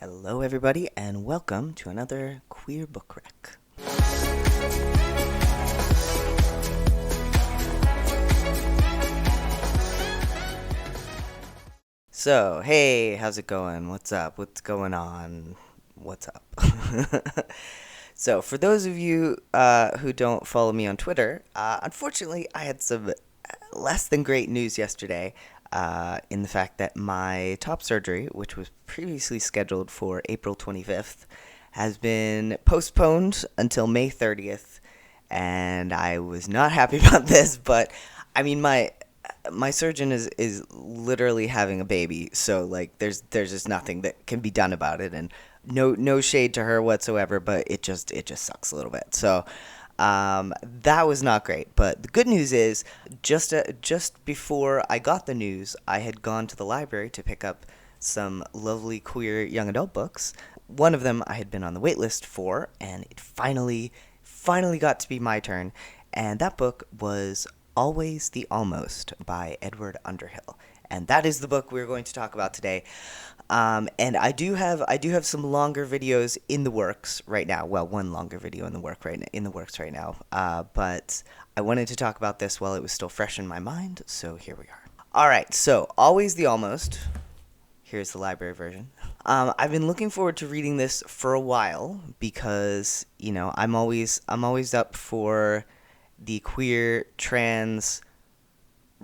Hello, everybody, and welcome to another Queer Book Rec. So, hey, how's it going? What's up? What's going on? What's up? So, for those of you who don't follow me on Twitter, unfortunately, I had some less than great news yesterday. In the fact that my top surgery, which was previously scheduled for April 25th, has been postponed until May 30th, and I was not happy about this, but I mean my surgeon is literally having a baby, so like there's just nothing that can be done about it, and no shade to her whatsoever, but it just sucks a little bit. So that was not great, but the good news is, just before I got the news, I had gone to the library to pick up some lovely queer young adult books. One of them I had been on the wait list for, and it finally got to be my turn, and that book was Always the Almost by Edward Underhill. And that is the book we're going to talk about today. And I do have some longer videos in the works right now. Well, one longer video in the works right now. But I wanted to talk about this while it was still fresh in my mind. So here we are. All right. So Always the Almost. Here's the library version. I've been looking forward to reading this for a while because I'm always up for the queer trans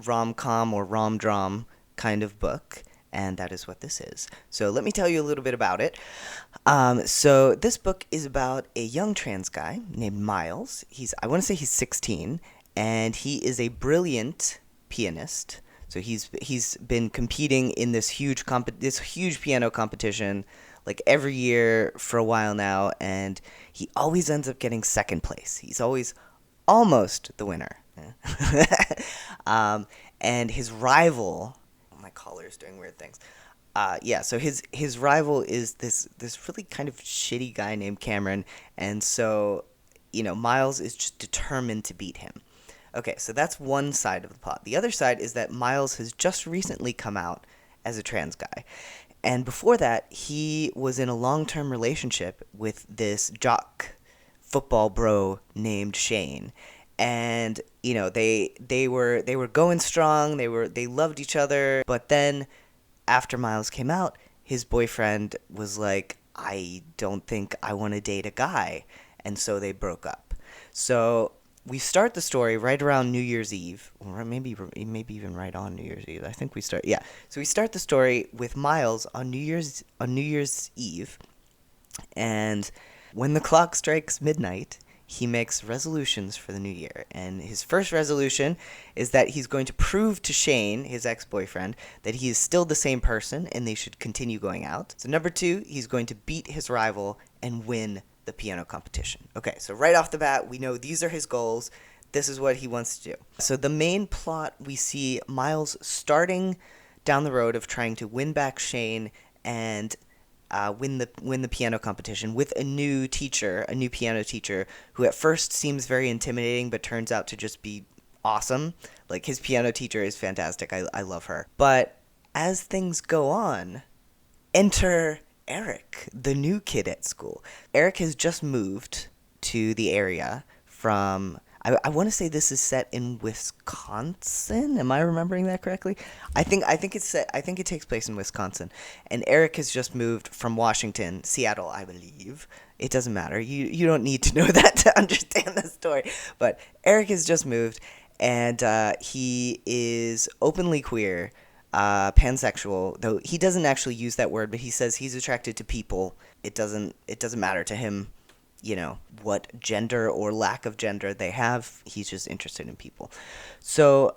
rom-com or rom-dram kind of book, and that is what this is. So let me tell you a little bit about it. So this book is about a young trans guy named Miles. I want to say he's 16, and he is a brilliant pianist. So he's been competing in this huge piano competition like every year for a while now, and he always ends up getting second place. He's always almost the winner. And his rival, my collar is doing weird things. So his rival is this really kind of shitty guy named Cameron, and so Miles is just determined to beat him. Okay, so that's one side of the plot. The other side is that Miles has just recently come out as a trans guy, and before that he was in a long-term relationship with this jock football bro named Shane. And they were going strong. They loved each other. But then after Miles came out, his boyfriend was like, I don't think I want to date a guy, and so they broke up. So we start the story right around New Year's Eve, or maybe even right on New Year's Eve. I think we start. Yeah. So we start the story with Miles on New Year's Eve, and when the clock strikes midnight, he makes resolutions for the new year. And his first resolution is that he's going to prove to Shane, his ex-boyfriend, that he is still the same person and they should continue going out. So number 2, he's going to beat his rival and win the piano competition. Okay, so right off the bat, we know these are his goals. This is what he wants to do. So the main plot, we see Miles starting down the road of trying to win back Shane and win the piano competition with a new piano teacher, who at first seems very intimidating but turns out to just be awesome. Like, his piano teacher is fantastic. I love her. But as things go on, enter Eric, the new kid at school. Eric has just moved to the area from, I want to say this is set in Wisconsin. Am I remembering that correctly? I think it takes place in Wisconsin. And Eric has just moved from Washington, Seattle, I believe. It doesn't matter. You don't need to know that to understand the story. But Eric has just moved, and he is openly queer, pansexual. Though he doesn't actually use that word, but he says he's attracted to people. It doesn't matter to him what gender or lack of gender they have. He's just interested in people. So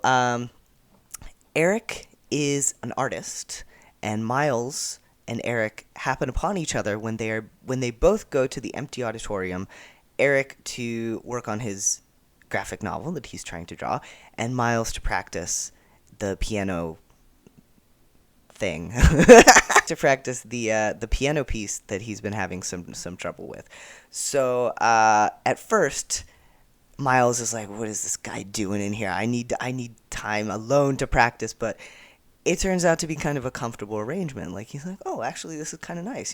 Eric is an artist, and Miles and Eric happen upon each other when they both go to the empty auditorium. Eric to work on his graphic novel that he's trying to draw, and Miles to practice the piano thing. To practice the piano piece that he's been having some trouble with. So at first, Miles is like, what is this guy doing in here? I need time alone to practice. But it turns out to be kind of a comfortable arrangement. Like he's like, oh, actually, this is kind of nice.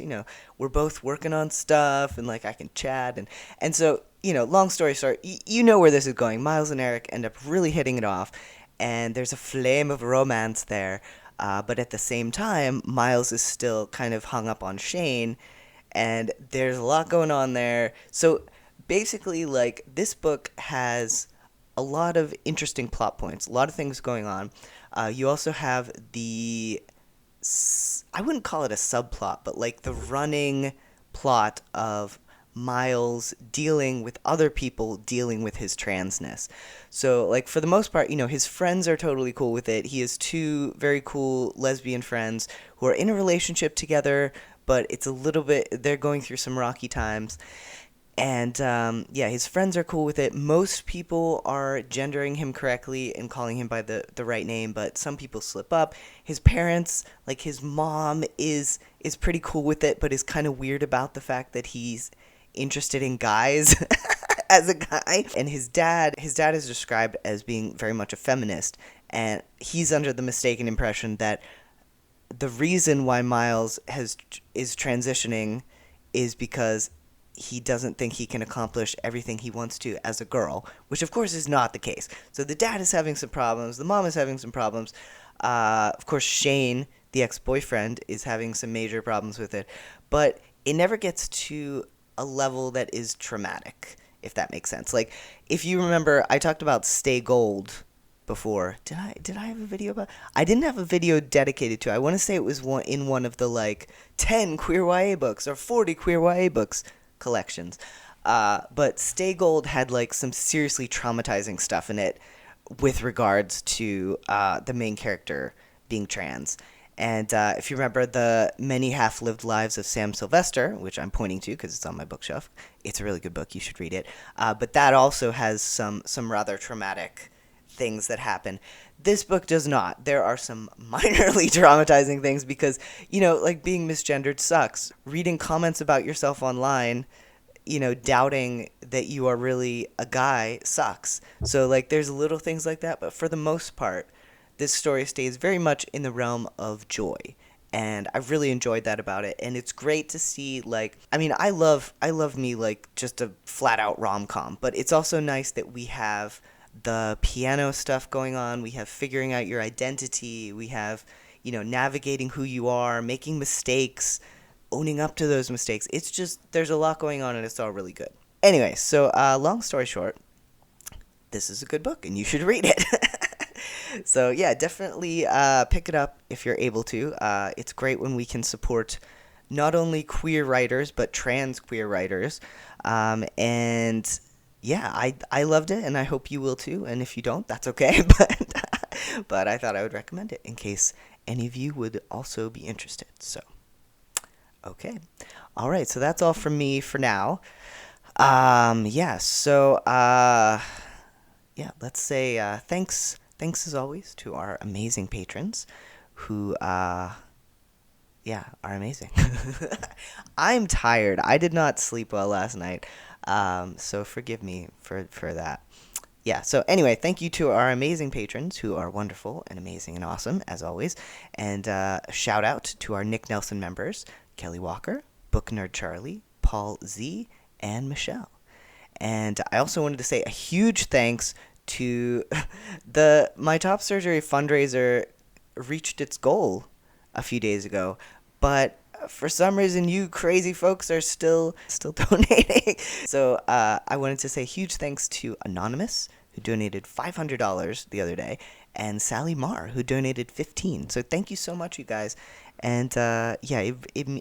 We're both working on stuff, and like I can chat, and so long story short, you know where this is going. Miles and Eric end up really hitting it off, and there's a flame of romance there. But at the same time, Miles is still kind of hung up on Shane, and there's a lot going on there. So basically, like, this book has a lot of interesting plot points, a lot of things going on. You also have I wouldn't call it a subplot, but like the running plot of Miles dealing with other people dealing with his transness. So, like, for the most part, his friends are totally cool with it. He has two very cool lesbian friends who are in a relationship together, but it's a little bit, they're going through some rocky times. And yeah, his friends are cool with it. Most people are gendering him correctly and calling him by the right name, but some people slip up. His parents, like his mom, is pretty cool with it, but is kind of weird about the fact that he's interested in guys as a guy. And his dad is described as being very much a feminist, and he's under the mistaken impression that the reason why Miles is transitioning is because he doesn't think he can accomplish everything he wants to as a girl, which of course is not the case. So the dad is having some problems, the mom is having some problems. Of course, Shane, the ex-boyfriend, is having some major problems with it. But it never gets to a level that is traumatic, if that makes sense. Like, if you remember, I talked about Stay Gold before. Did I have a video about? I didn't have a video dedicated to it. I want to say it was in one of the like 10 queer YA books or 40 queer YA books collections. But Stay Gold had like some seriously traumatizing stuff in it with regards to the main character being trans. And if you remember the Many Half-Lived Lives of Sam Sylvester, which I'm pointing to because it's on my bookshelf, it's a really good book. You should read it. But that also has some rather traumatic things that happen. This book does not. There are some minorly traumatizing things because, like being misgendered sucks. Reading comments about yourself online, doubting that you are really a guy sucks. So, like, there's little things like that, but for the most part, this story stays very much in the realm of joy. And I've really enjoyed that about it. And it's great to see, like, I mean, I love me, like, just a flat-out rom-com, but it's also nice that we have the piano stuff going on. We have figuring out your identity. We have, navigating who you are, making mistakes, owning up to those mistakes. It's just, there's a lot going on and it's all really good. Anyway, so long story short, this is a good book and you should read it. So yeah, definitely pick it up if you're able to. It's great when we can support not only queer writers, but trans queer writers. And yeah, I loved it, and I hope you will too. And if you don't, that's okay. But I thought I would recommend it in case any of you would also be interested. So, okay, all right. So that's all from me for now. Yeah. So, yeah. Let's say thanks as always to our amazing patrons, who yeah, are amazing. I'm tired. I did not sleep well last night. So forgive me for that. Yeah, so anyway, thank you to our amazing patrons who are wonderful and amazing and awesome, as always. And shout out to our Nick Nelson members, Kelly Walker, Book Nerd Charlie, Paul Z, and Michelle. And I also wanted to say a huge thanks to my top surgery fundraiser reached its goal a few days ago, but for some reason you crazy folks are still donating. So I wanted to say huge thanks to Anonymous, who donated $500 the other day, and Sally Marr, who donated $15. So thank you so much, you guys. And yeah,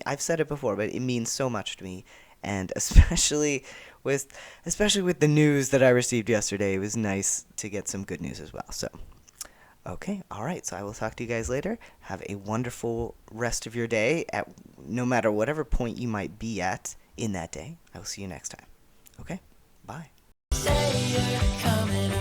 I've said it before, but it means so much to me, and especially with the news that I received yesterday, it was nice to get some good news as well. So okay, all right, so I will talk to you guys later. Have a wonderful rest of your day, at no matter whatever point you might be at in that day. I will see you next time. Okay, bye. Say you're coming